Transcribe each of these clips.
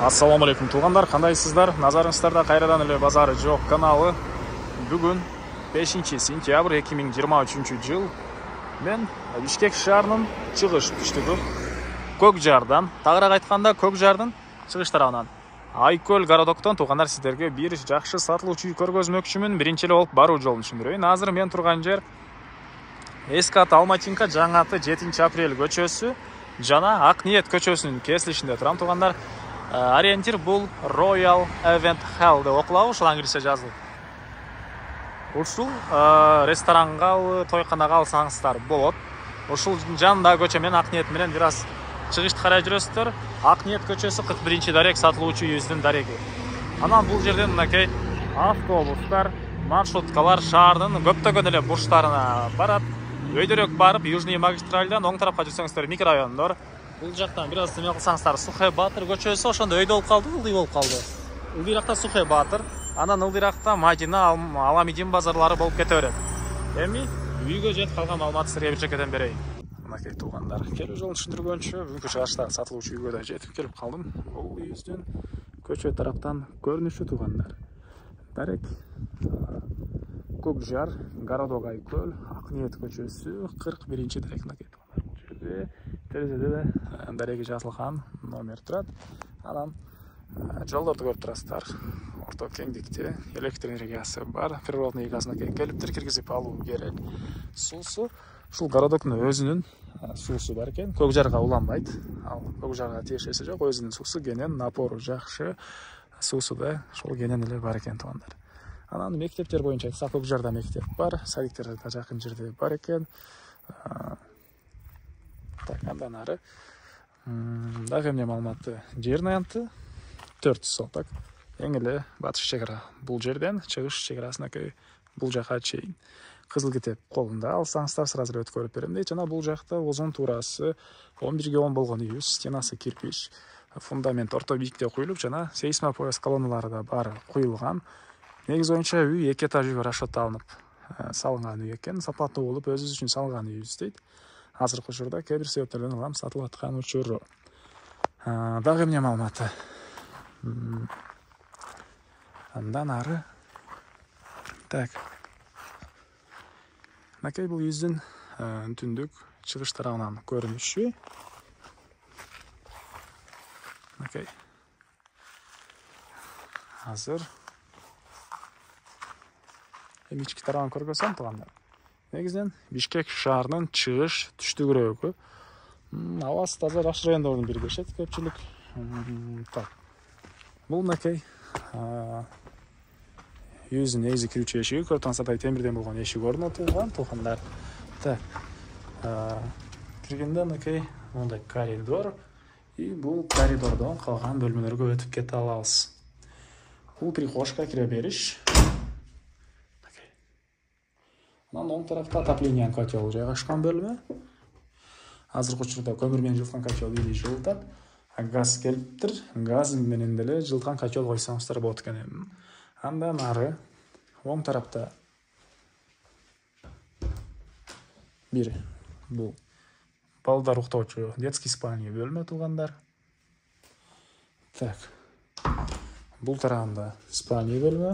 Ассаламу алейкум туугандар, кандайсыздар? Назарыңыздарда кайрадан эле базары жок каналы. Бүгүн 5 сентябрь 2023 жыл. Мен Бишкек шаарынын чыгыш түштүгү Көкжардан, тагыраак айтканда Көкжардын чыгыш тарабынан Айкөл городоктон туугандар сиздерге бир жакшы сатылуучу үй көргөзмөкчүмүн. Биринчи эле болуп баруу жолун түшүндүрөйүн. Азыр мен турган жер эски аты Алматинка, жаңы аты 7 апрель көчөсү жана Ак Ниет көчөсүнүн кесилишинде турам туугандар. Ориентир бул Royal Event Hall деп окулабы, ушул англисче жазылып. Ушул ресторанга, тойканага алсаңыздар болот. Ушул жанында көчө менен Ак Ниет менен бир аз чыгышты карай жүрөсүздөр. Ак Ниет көчөсү 41-дарек сатылуучу үйүбүздүн дареги. Анан бул жерден мынакей автобустар, маршруткалар шаардын көптөгөн эле бурчтарына барат. Өйдөрөөк барып, Южный магистральдан оң тарапка жүрсөңүздөр микрорайондор. Бул жактан бир аз эме кылсаңыздар Сухай Батыр көчөсү, ошондо өйдө болуп калды, ылдый болуп калды. Ылдыйракта Сухай Батыр, анан ылдыйракта Мадина, Аламидин базарлары болуп кете берет. Эми үйгө жетип калган маалыматты силерге бир чекеден берейин. Мынакей туугандар, келүү жолун түшүндүргөнчө бүгүнкү чыгышта сатылуучу үйгө да жетип келип калдым. Бул үйүбүздүн көчө тараптан көрүнүшү туугандар. Дарек Көкжар, городок Айкөл, Ак Ниет көчөсү 41-дарек мынакей туугандар. Бул жерде терезеде дареги жазылган номер турат. Анан жолдорду көрүп турасыздар. Орто кеңдикте электр энергиясы бар. Природный газына келиптир, киргизип алуу керек. Суусу ушул городоктун өзүнүн суусу бар экен. Көкжарга уланбайт. Ал Көкжарга тиешеси жок, өзүнүн суусу кенен, напору жакшы. Суусу да ошол кенен эле бар экен туугандар. Анан мектептер боюнча айтсак, Көкжарда мектеп бар, садиктер да жакын жерде бар экен. Так, андан ары дагы эмне маалыматты? Жердин аянты 400 соток. Эң эле батыш чегара бул жерден чыгыш чегарасына бул жака чейин. Кызыл китеп колунда алсаңыздар сразу эле өткөрүп берем дейт. Жана бул жакта озон туурасы 11/10 болгон үйүбүз, стенасы кирпич, фундамент орто бийикте куюлуп, жана сейсмопояс колонналары да баары куюлган. Негиз боюнча үй 2 этажга расчетталынып салынган үй экен. Сапаттуу болуп, өзүбүз үчүн салган үйүбүз дейт. Азыркы учурда кээ бир себептерден улам сатылып аткан учуру. Дагы эмне маалыматы? Андан ары. Так. Мынакей бул үйүбүздүн түндүк чыгыш тарабынан көрүнүшү. Мынакей. Азыр ички тарабын көргөзсөм туугандар. Негизинен Бишкек шаарынын чыгыш түштүгүрөөгү. Абасы таза, жакшы райондордун бири дешет көпчүлүк. Так. Бул мынакей үйүбүздүн негизи кирүүчү эшиги, көрүп турсаңыздар, темирден болгон эшик орнотулган туугандар. Так. Киргенде мынакей мондай коридор. И бул коридордон калган бөлмөлөргө өтүп кете алабыз. Бул прихожка, кире бериш. Анан оң тарапта отоплениянын котел жайгашкан бөлмө. Азыркы учурда көмүр менен жылыткан котел үйдү жылытат. Газ келиптир. Газ менен деле жылыткан котел койсоңуздар болот экен. Андан ары оң тарапта бир бул балдар уктоочу детский спальня бөлмө туугандар. Так. Бул тарабында спальня бөлмө.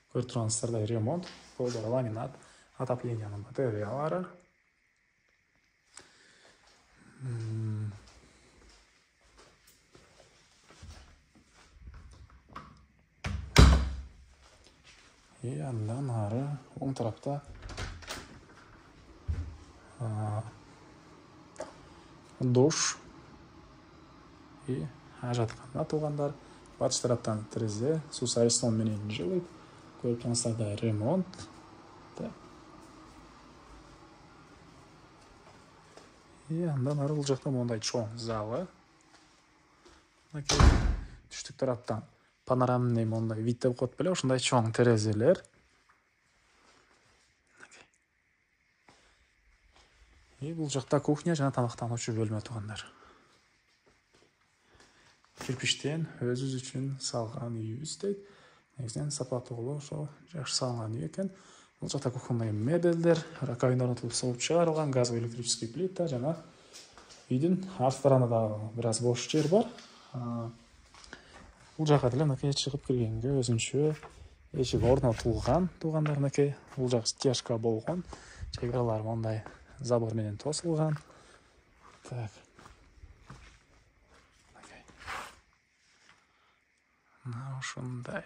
Көрүп турсаңыздар, ремонт, полдор ламинат, отоплениянын батареялары. И андан ары оң тарапта душ и ажаткана туугандар. Батыш тараптан терезе, суу сайыстон менен жылыт. Көрүп турсаңыздар, ремонт. И андан ары бул жакта мондай чоң залы. Түштүк тараптан панорамный мондай вид деп коет беле, ошондой чоң терезелер. И бул жакта кухня жана тамактануучу бөлмө туугандар. Кирпичтен өзүбүз үчүн салган үйүбүз дейт. Негизинен сапаттуу болуп, ошо жакшы салынган үй экен. Бул жакта кухонный мебелдер, раковина орнотулуп соғып чыгарылган, газовый электрический плита жана үйдүн арт таранында бираз бош жер бар. Бул жакка деле мынакей чыгып киргенге өзүнчө эшик орнотулган туугандарыныкей. Бул жак стяжка болгон, чек-аралар мындай забор менен тосулган. Так. Ушундай.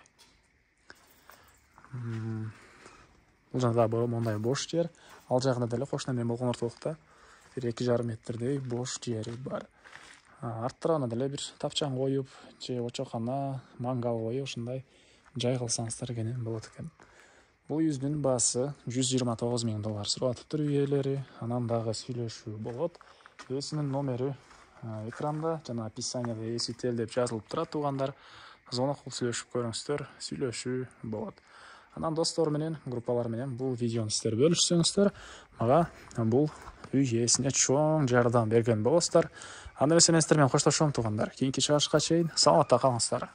Бул жакта мындай бош жер. Ал жагында деле кошуна мен болгон ортолукта бир 2,5 метрдей бош жери бар. Арт тарабына деле бир тапчан коюп, же очокана, мангал коюп, ушундай жай кылсаңыздар кенен болот экен. Бул үйдүн баасы $129,000 сурап атыптыр үй ээлери. Анан дагы сүйлөшүү болот. Ээсинин номери экранда жана описанияда ээси тел деп жазылып турат туугандар. Звонок кылып сүйлөшүп көрүңүздөр, сүйлөшүү болот. Анан достор менен, группалар менен бул видеону сиздер бөлүшсөңүздөр, мага бул үй ээсине чоң жардам берген болосуздар. Анда эмесе мен сиздер менен коштошом туугандар. Кийинки чыгарышка чейин саламатта калыңыздар.